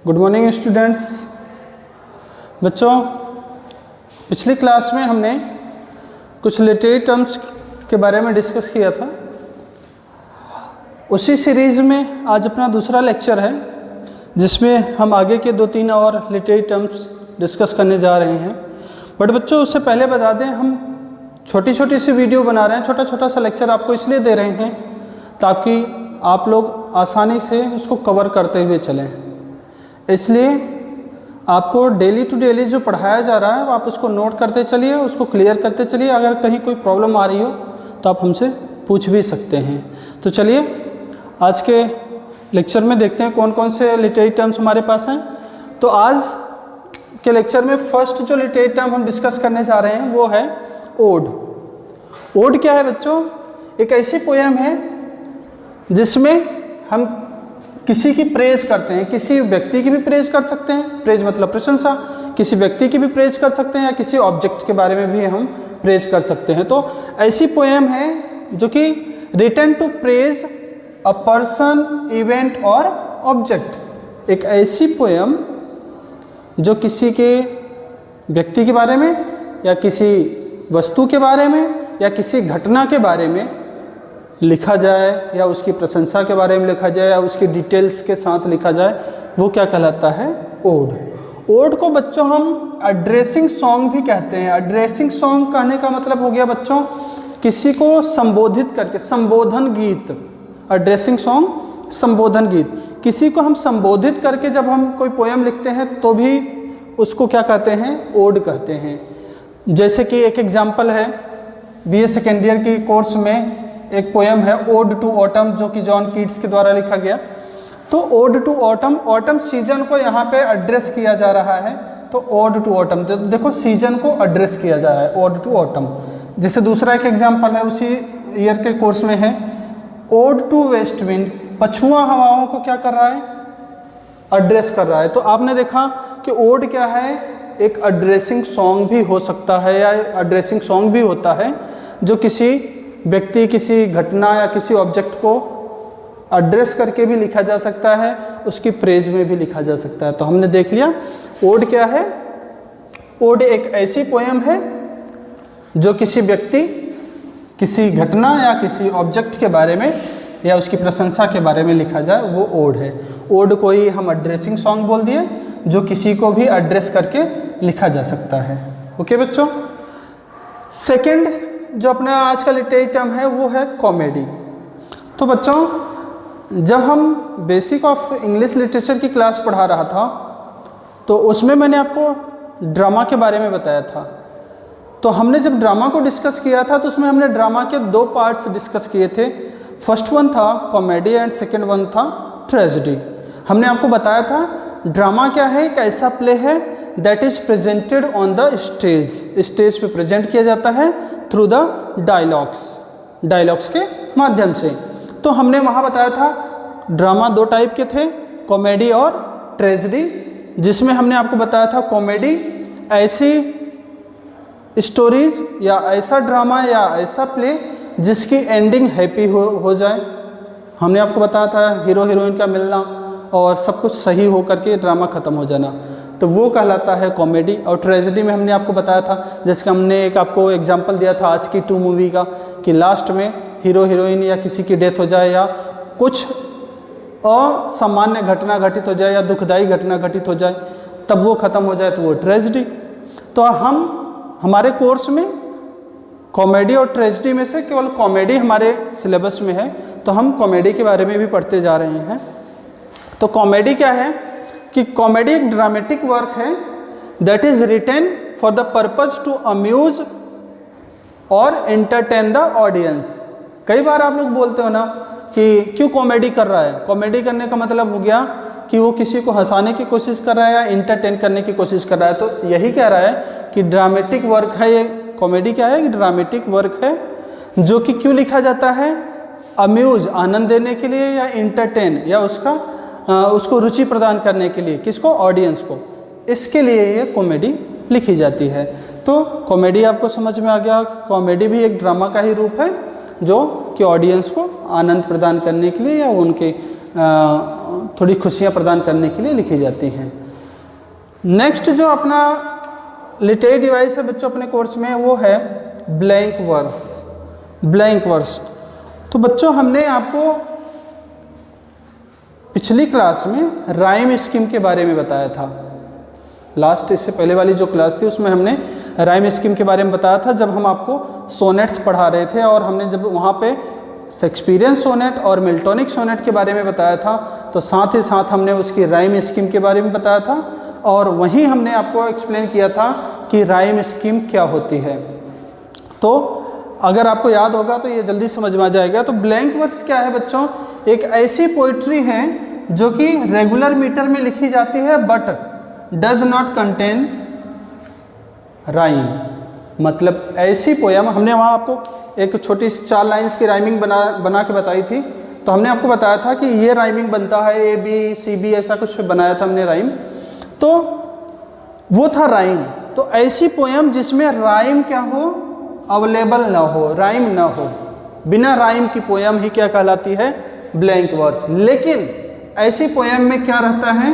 Good morning students. बच्चों, पिछली class में हमने कुछ लिटरेरी टर्म्स के बारे में डिस्कस किया था। उसी सीरीज़ में आज अपना दूसरा लेक्चर है जिसमें हम आगे के 2-3 और लिटरेरी टर्म्स डिस्कस करने जा रहे हैं। बट बच्चों, उससे पहले बता दें, हम छोटी छोटी सी वीडियो बना रहे हैं, छोटा छोटा सा लेक्चर आपको इसलिए दे रहे हैं ताकि आप लोग आसानी से उसको कवर करते हुए चलें। इसलिए आपको डेली टू डेली जो पढ़ाया जा रहा है आप उसको नोट करते चलिए, उसको क्लियर करते चलिए। अगर कहीं कोई प्रॉब्लम आ रही हो तो आप हमसे पूछ भी सकते हैं। तो चलिए आज के लेक्चर में देखते हैं कौन कौन से लिटरेरी टर्म्स हमारे पास हैं। तो आज के लेक्चर में फर्स्ट जो लिटरेरी टर्म हम डिस्कस करने जा रहे हैं वो है ओड। ओड क्या है बच्चों? एक ऐसी पोएम है जिसमें हम किसी की प्रेज करते हैं, किसी व्यक्ति की भी प्रेज कर सकते हैं, प्रेज मतलब प्रशंसा, किसी व्यक्ति की भी प्रेज कर सकते हैं या किसी ऑब्जेक्ट के बारे में भी हम प्रेज कर सकते हैं। तो ऐसी पोएम है जो कि written to praise a person, event और ऑब्जेक्ट। एक ऐसी पोएम जो किसी के व्यक्ति के बारे में या किसी वस्तु के बारे में या किसी घटना के बारे में लिखा जाए या उसकी प्रशंसा के बारे में लिखा जाए या उसकी डिटेल्स के साथ लिखा जाए, वो क्या कहलाता है? ओड। ओड को बच्चों हम एड्रेसिंग सॉन्ग भी कहते हैं। एड्रेसिंग सॉन्ग कहने का मतलब हो गया बच्चों किसी को संबोधित करके, संबोधन गीत। एड्रेसिंग सॉन्ग संबोधन गीत। किसी को हम संबोधित करके जब हम कोई पोएम लिखते हैं तो भी उसको क्या कहते हैं? ओड कहते हैं। जैसे कि एक एग्जाम्पल है, BA सेकेंड ईयर की कोर्स में एक पोएम है ओड टू ऑटम, जो कि जॉन कीट्स के द्वारा लिखा गया। तो ode to autumn, autumn season को यहाँ पे एड्रेस किया जा रहा है। तो ओड टू ऑटम, देखो सीजन को एड्रेस किया जा रहा है, ओड टू ऑटम। जैसे दूसरा एक एग्जाम्पल है उसी ईयर के कोर्स में है ओड टू वेस्ट विंड, पछुआ हवाओं को क्या कर रहा है? एड्रेस कर रहा है। तो आपने देखा कि ओड क्या है? एक एड्रेसिंग सॉन्ग भी हो सकता है या एड्रेसिंग सॉन्ग भी होता है जो किसी व्यक्ति, किसी घटना या किसी ऑब्जेक्ट को एड्रेस करके भी लिखा जा सकता है, उसकी प्रेज में भी लिखा जा सकता है। तो हमने देख लिया ओड क्या है। ओड एक ऐसी पोएम है जो किसी व्यक्ति, किसी घटना या किसी ऑब्जेक्ट के बारे में या उसकी प्रशंसा के बारे में लिखा जाए, वो ओड है। ओड को ही हम एड्रेसिंग सॉन्ग बोल दिए, जो किसी को भी एड्रेस करके लिखा जा सकता है। ओके बच्चों। सेकंड जो अपना आज का लिटरेरी टर्म है वो है कॉमेडी। तो बच्चों, जब हम बेसिक ऑफ इंग्लिश लिटरेचर की क्लास पढ़ा रहा था तो उसमें मैंने आपको ड्रामा के बारे में बताया था। तो हमने जब ड्रामा को डिस्कस किया था तो उसमें हमने ड्रामा के 2 पार्ट्स डिस्कस किए थे। फर्स्ट वन था कॉमेडी एंड सेकेंड वन था ट्रेजेडी। हमने आपको बताया था ड्रामा क्या है? एक ऐसा प्ले है that is presented on the stage. Stage पे प्रेजेंट किया जाता है थ्रू द डायलॉग्स के माध्यम से। तो हमने वहाँ बताया था ड्रामा 2 टाइप के थे, कॉमेडी और ट्रेजेडी। जिसमें हमने आपको बताया था कॉमेडी ऐसी स्टोरीज या ऐसा ड्रामा या ऐसा प्ले जिसकी एंडिंग हैप्पी हो जाए। हमने आपको बताया था हीरो हीरोइन का मिलना और सब कुछ सही हो करके ड्रामा ख़त्म हो जाना, तो वो कहलाता है कॉमेडी। और ट्रेजेडी में हमने आपको बताया था, जैसे हमने एक आपको एग्जांपल दिया था आज की 2 मूवी का, कि लास्ट में हीरो हीरोइन या किसी की डेथ हो जाए या कुछ असामान्य घटना घटित हो जाए या दुखदायी घटना घटित हो जाए, तब वो ख़त्म हो जाए, तो वो ट्रेजेडी। तो हमारे कोर्स में कॉमेडी और ट्रेजेडी में से केवल कॉमेडी हमारे सिलेबस में है, तो हम कॉमेडी के बारे में भी पढ़ते जा रहे हैं। तो कॉमेडी क्या है कि कॉमेडी एक ड्रामेटिक वर्क है that is written for the purpose to amuse और एंटरटेन द ऑडियंस। कई बार आप लोग बोलते हो ना कि क्यों कॉमेडी कर रहा है? कॉमेडी करने का मतलब हो गया कि वो किसी को हंसाने की कोशिश कर रहा है या एंटरटेन करने की कोशिश कर रहा है। तो यही कह रहा है कि ड्रामेटिक वर्क है ये। कॉमेडी क्या है? कि ड्रामेटिक वर्क है जो कि क्यों लिखा जाता है? अम्यूज, आनंद देने के लिए, या एंटरटेन या उसको रुचि प्रदान करने के लिए। किसको? ऑडियंस को। इसके लिए ये कॉमेडी लिखी जाती है। तो कॉमेडी आपको समझ में आ गया। कॉमेडी भी एक ड्रामा का ही रूप है जो कि ऑडियंस को आनंद प्रदान करने के लिए या उनके थोड़ी खुशियाँ प्रदान करने के लिए लिखी जाती हैं। नेक्स्ट जो अपना लिटरेरी डिवाइस है बच्चों अपने कोर्स में, वो है ब्लैंक वर्स। ब्लैंक वर्स, तो बच्चों हमने आपको पिछली क्लास में राइम स्कीम के बारे में बताया था। लास्ट, इससे पहले वाली जो क्लास थी उसमें हमने राइम स्कीम के बारे में बताया था, जब हम आपको सोनेट्स पढ़ा रहे थे और हमने जब वहाँ पे शेक्सपियरियन सोनेट और मिल्टोनिक सोनेट के बारे में बताया था, तो साथ ही साथ हमने उसकी राइम स्कीम के बारे में बताया था और वहीं हमने आपको एक्सप्लेन किया था कि राइम स्कीम क्या होती है। तो अगर आपको याद होगा तो ये जल्दी समझ में आ जाएगा। तो ब्लैंक वर्स क्या है बच्चों? एक ऐसी पोइट्री है जो कि रेगुलर मीटर में लिखी जाती है but does not contain rhyme. मतलब ऐसी पोयम, हमने वहाँ आपको एक छोटी सी 4 लाइन्स की राइमिंग बना के बताई थी। तो हमने आपको बताया था कि ये राइमिंग बनता है ABCB, ऐसा कुछ बनाया था हमने राइम, तो वो था राइम। तो ऐसी पोयम जिसमें राइम क्या हो, अवेलेबल ना हो, राइम ना हो, बिना राइम की पोयम ही क्या कहलाती है? Blank verse. लेकिन ऐसी पोयम में क्या रहता है?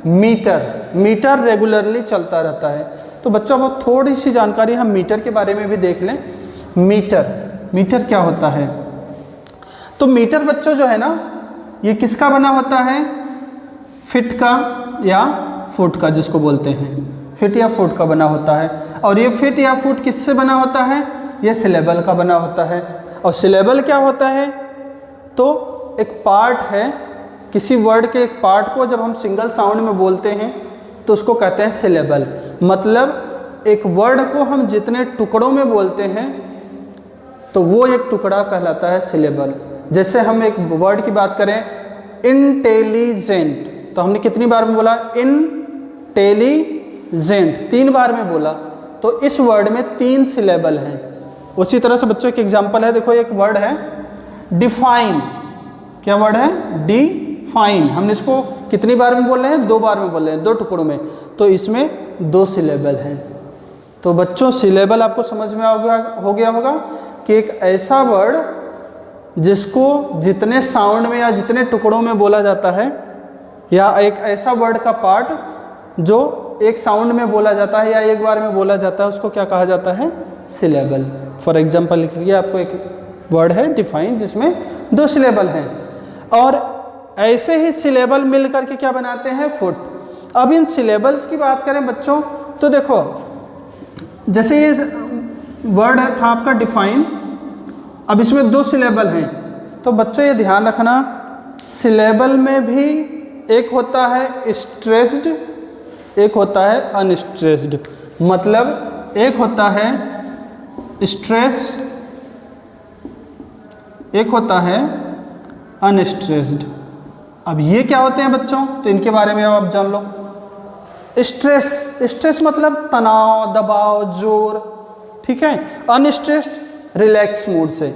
मीटर रेगुलरली चलता रहता है। तो बच्चों अब थोड़ी सी जानकारी हम मीटर के बारे में भी देख लें। मीटर क्या होता है? तो मीटर बच्चों जो है ना, ये किसका बना होता है? फिट का या फुट का, जिसको बोलते हैं फिट या फुट का बना होता है। और ये फिट या फुट किससे बना होता है? ये सिलेबल का बना होता है। और सिलेबल क्या होता है? तो एक पार्ट है, किसी वर्ड के एक पार्ट को जब हम सिंगल साउंड में बोलते हैं तो उसको कहते हैं सिलेबल। मतलब एक वर्ड को हम जितने टुकड़ों में बोलते हैं तो वो एक टुकड़ा कहलाता है सिलेबल। जैसे हम एक वर्ड की बात करें, इंटेलिजेंट, तो हमने कितनी बार में बोला? इंटेलिजेंट 3 बार में बोला। तो इस वर्ड में 3 सिलेबल हैं। उसी तरह से बच्चों एक एग्जांपल है, देखो एक वर्ड है डिफाइन। क्या वर्ड है? डिफाइन। हमने इसको कितनी बार में बोल रहे हैं? 2 बार में बोल रहे हैं, 2 टुकड़ों में। तो इसमें 2 सिलेबल हैं। तो बच्चों सिलेबल आपको समझ में हो गया होगा कि एक ऐसा वर्ड जिसको जितने साउंड में या जितने टुकड़ों में बोला जाता है, या एक ऐसा वर्ड का पार्ट जो एक साउंड में बोला जाता है या एक बार में बोला जाता है, उसको क्या कहा जाता है? सिलेबल। फॉर एग्जांपल लिख लीजिए, आपको एक वर्ड है डिफाइन जिसमें 2 सिलेबल हैं, और ऐसे ही सिलेबल मिल करके क्या बनाते हैं? फुट। अब इन सिलेबल्स की बात करें बच्चों, तो देखो जैसे ये वर्ड था आपका डिफाइन, अब इसमें 2 सिलेबल हैं। तो बच्चों ये ध्यान रखना, सिलेबल में भी एक होता है स्ट्रेस्ड, एक होता है अनस्ट्रेस्ड। मतलब एक होता है स्ट्रेस, एक होता है अनस्ट्रेस्ड। अब ये क्या होते हैं बच्चों? तो इनके बारे में आप जान लो। स्ट्रेस मतलब तनाव, दबाव, जोर, ठीक है। अनस्ट्रेस्ड रिलैक्स मूड से।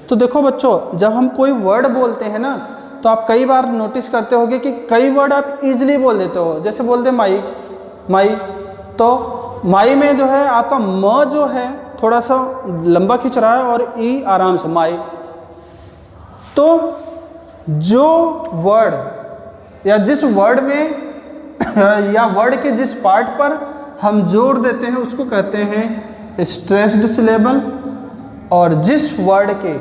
तो देखो बच्चों, जब हम कोई वर्ड बोलते हैं ना, तो आप कई बार नोटिस करते होगे कि कई वर्ड आप इजीली बोल देते हो। जैसे बोलते माई, तो माई में जो है आपका म जो है थोड़ा सा लंबा खिंच रहा है और ई आराम से माई। तो जो वर्ड या जिस वर्ड में या वर्ड के जिस पार्ट पर हम जोर देते हैं उसको कहते हैं स्ट्रेस्ड सिलेबल, और जिस वर्ड के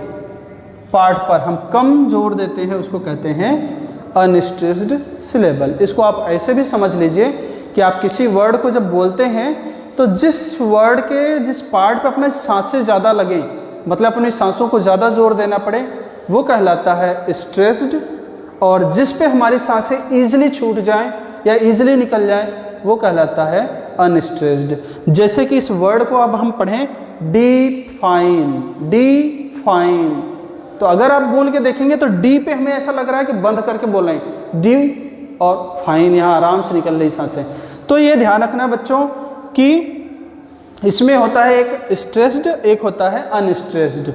पार्ट पर हम कम जोर देते हैं उसको कहते हैं अनस्ट्रेस्ड सिलेबल। इसको आप ऐसे भी समझ लीजिए कि आप किसी वर्ड को जब बोलते हैं तो जिस वर्ड के जिस पार्ट पर अपने सांसें ज़्यादा लगें, मतलब अपनी सांसों को ज़्यादा जोर देना पड़े, वो कहलाता है स्ट्रेस्ड, और जिस पे हमारी सांसें ईजिली छूट जाएं या ईजिली निकल जाएं वो कहलाता है अनस्ट्रेस्ड। जैसे कि इस वर्ड को अब हम पढ़ें डिफाइन, डिफाइन, तो अगर आप बोल के देखेंगे तो डी पे हमें ऐसा लग रहा है कि बंद करके बोल रहे हैं डी, और फाइन यहाँ आराम से निकल रही सांसें। तो ये ध्यान रखना बच्चों कि इसमें होता है एक स्ट्रेस्ड, एक होता है अनस्ट्रेस्ड।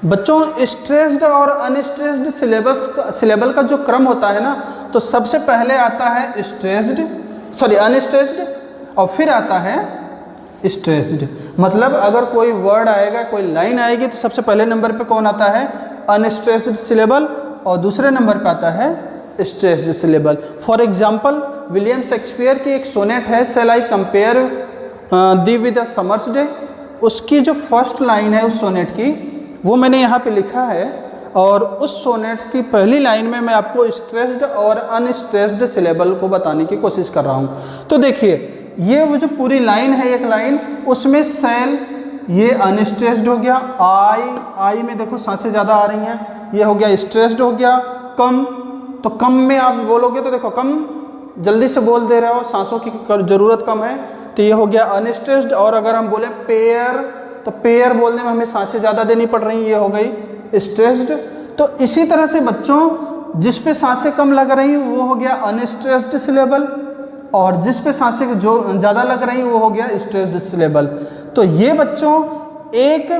बच्चों स्ट्रेस्ड और अनस्ट्रेस्ड सिलेबल का जो क्रम होता है ना, तो सबसे पहले आता है अनस्ट्रेस्ड और फिर आता है स्ट्रेस्ड। मतलब अगर कोई वर्ड आएगा, कोई लाइन आएगी, तो सबसे पहले नंबर पे कौन आता है? अनस्ट्रेस्ड सिलेबल, और दूसरे नंबर पे आता है stressed syllable. For example William Shakespeare की एक सोनेट है, shall I compare thee with a summer's day, उसकी जो फर्स्ट लाइन है उस सोनेट की वो मैंने यहाँ पे लिखा है, और उस सोनेट की पहली लाइन में मैं आपको स्ट्रेस्ड और अनस्ट्रेस्ड सिलेबल को बताने की कोशिश कर रहा हूँ। तो देखिए ये वो जो पूरी लाइन है, एक लाइन, उसमें सेल ये अनस्ट्रेस्ड हो गया, आई में देखो सांसें ज़्यादा आ रही हैं, ये हो गया स्ट्रेस्ड हो गया, कम, तो कम में आप बोलोगे तो देखो कम जल्दी से बोल दे रहे हो, सांसों की ज़रूरत कम है, तो ये हो गया अनस्ट्रेस्ड। और अगर हम बोले पेयर, तो पेयर बोलने में हमें सांसें ज़्यादा देनी पड़ रही, ये हो गई स्ट्रेस्ड। तो इसी तरह से बच्चों जिस पे सांसें कम लग रही वो हो गया अनस्ट्रेस्ड सिलेबल, और जिस पे सांसें जो ज़्यादा लग रही वो हो गया स्ट्रेस्ड सिलेबल। तो ये बच्चों एक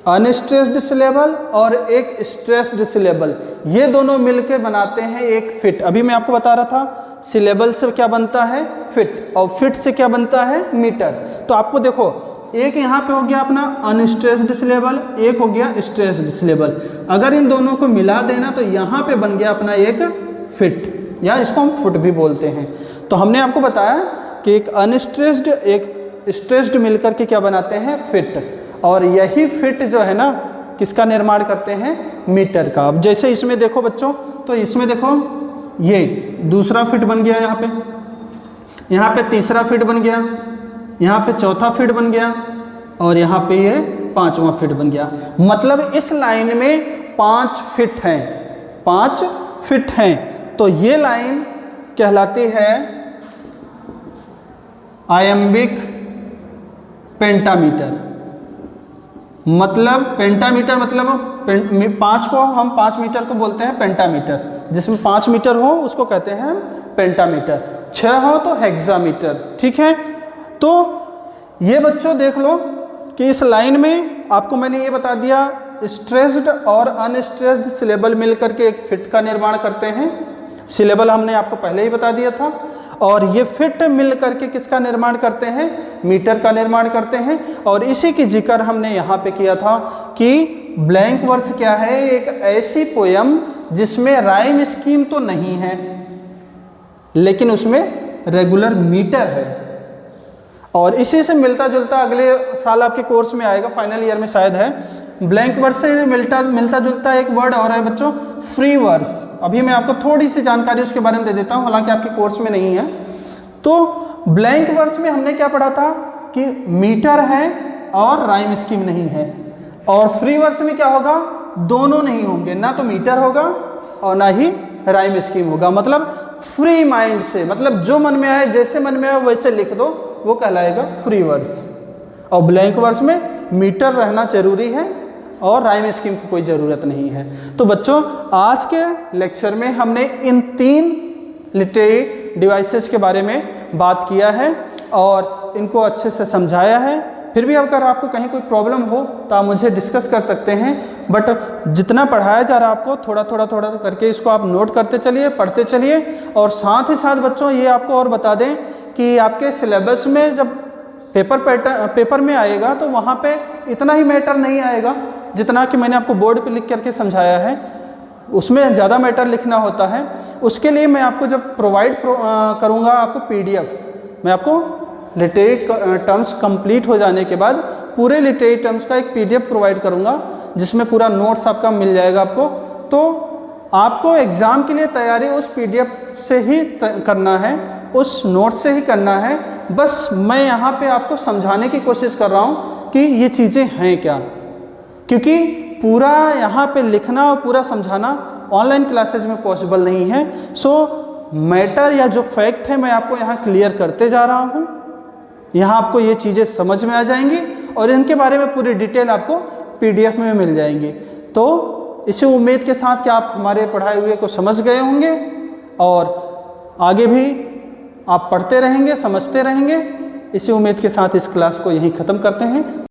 अनस्ट्रेस्ड सिलेबल और एक स्ट्रेस्ड सिलेबल, ये दोनों मिलकर बनाते हैं एक फिट। अभी मैं आपको बता रहा था सिलेबल से क्या बनता है, फिट, और फिट से क्या बनता है, मीटर। तो आपको देखो एक यहाँ पे हो गया अपना अनस्ट्रेस्ड सिलेबल, एक हो गया स्ट्रेस्ड सिलेबल, अगर इन दोनों को मिला देना तो यहाँ पे बन गया अपना एक फिट, या इसको हम फुट भी बोलते हैं। तो हमने आपको बताया कि एक अनस्ट्रेस्ड एक स्ट्रेस्ड मिलकर के क्या बनाते हैं, फिट, और यही फिट जो है ना किसका निर्माण करते हैं, मीटर का। अब जैसे इसमें देखो बच्चों, तो इसमें देखो ये दूसरा फिट बन गया, यहाँ पे तीसरा फिट बन गया, यहाँ पे चौथा फिट बन गया, और यहाँ पे ये पांचवा फिट बन गया। मतलब इस लाइन में 5 फिट हैं, 5 फिट हैं। तो ये लाइन कहलाती है आयम्बिक पेंटामीटर। मतलब पेंटामीटर मतलब 5 को हम 5 मीटर को बोलते हैं पेंटामीटर, जिसमें 5 मीटर हो उसको कहते हैं पेंटामीटर, 6 हो तो हेक्सामीटर। ठीक है, तो ये बच्चों देख लो कि इस लाइन में आपको मैंने ये बता दिया स्ट्रेस्ड और अनस्ट्रेस्ड सिलेबल मिलकर के एक फिट का निर्माण करते हैं। सिलेबल हमने आपको पहले ही बता दिया था, और ये फिट मिल करके किसका निर्माण करते हैं, मीटर का निर्माण करते हैं। और इसी की जिक्र हमने यहाँ पे किया था कि ब्लैंक वर्स क्या है, एक ऐसी पोयम जिसमें राइम स्कीम तो नहीं है लेकिन उसमें रेगुलर मीटर है। और इसी से मिलता जुलता अगले साल आपके कोर्स में आएगा, फाइनल ईयर में शायद है, ब्लैंक वर्स से मिलता जुलता एक वर्ड और है बच्चों, फ्री वर्स। अभी मैं आपको थोड़ी सी जानकारी उसके बारे में दे देता हूँ, हालांकि आपके कोर्स में नहीं है। तो ब्लैंक वर्स में हमने क्या पढ़ा था कि मीटर है और राइम स्कीम नहीं है, और फ्री वर्स में क्या होगा, दोनों नहीं होंगे, ना तो मीटर होगा और ना ही राइम स्कीम होगा। मतलब फ्री माइंड से, मतलब जो मन में आए, जैसे मन में आए वैसे लिख दो, वो कहलाएगा फ्री वर्स। और ब्लैंक वर्स में मीटर रहना जरूरी है और राइम स्कीम की कोई ज़रूरत नहीं है। तो बच्चों आज के लेक्चर में हमने इन 3 लिटरेरी डिवाइसेस के बारे में बात किया है और इनको अच्छे से समझाया है। फिर भी अगर आपको कहीं कोई प्रॉब्लम हो तो आप मुझे डिस्कस कर सकते हैं, बट जितना पढ़ाया जा रहा है आपको थोड़ा करके इसको आप नोट करते चलिए, पढ़ते चलिए। और साथ ही साथ बच्चों ये आपको और बता दें कि आपके सिलेबस में जब पेपर में आएगा तो वहाँ पे इतना ही मैटर नहीं आएगा जितना कि मैंने आपको बोर्ड पे लिख करके समझाया है, उसमें ज़्यादा मैटर लिखना होता है। उसके लिए मैं आपको जब प्रोवाइड करूँगा आपको PDF, मैं आपको लिटरेरी टर्म्स कंप्लीट हो जाने के बाद पूरे लिटरेरी टर्म्स का एक PDF प्रोवाइड करूँगा जिसमें पूरा नोट्स आपका मिल जाएगा आपको। तो आपको एग्ज़ाम के लिए तैयारी उस PDF से ही करना है, उस नोट से ही करना है। बस मैं यहाँ पे आपको समझाने की कोशिश कर रहा हूँ कि ये चीज़ें हैं क्या, क्योंकि पूरा यहाँ पे लिखना और पूरा समझाना ऑनलाइन क्लासेज में पॉसिबल नहीं है। सो मैटर या जो फैक्ट है मैं आपको यहाँ क्लियर करते जा रहा हूँ, यहाँ आपको ये चीज़ें समझ में आ जाएंगी और इनके बारे में पूरी डिटेल आपको PDF में मिल जाएंगी। तो इसी उम्मीद के साथ कि आप हमारे पढ़ाए हुए को समझ गए होंगे और आगे भी आप पढ़ते रहेंगे, समझते रहेंगे। इसी उम्मीद के साथ इस क्लास को यहीं ख़त्म करते हैं।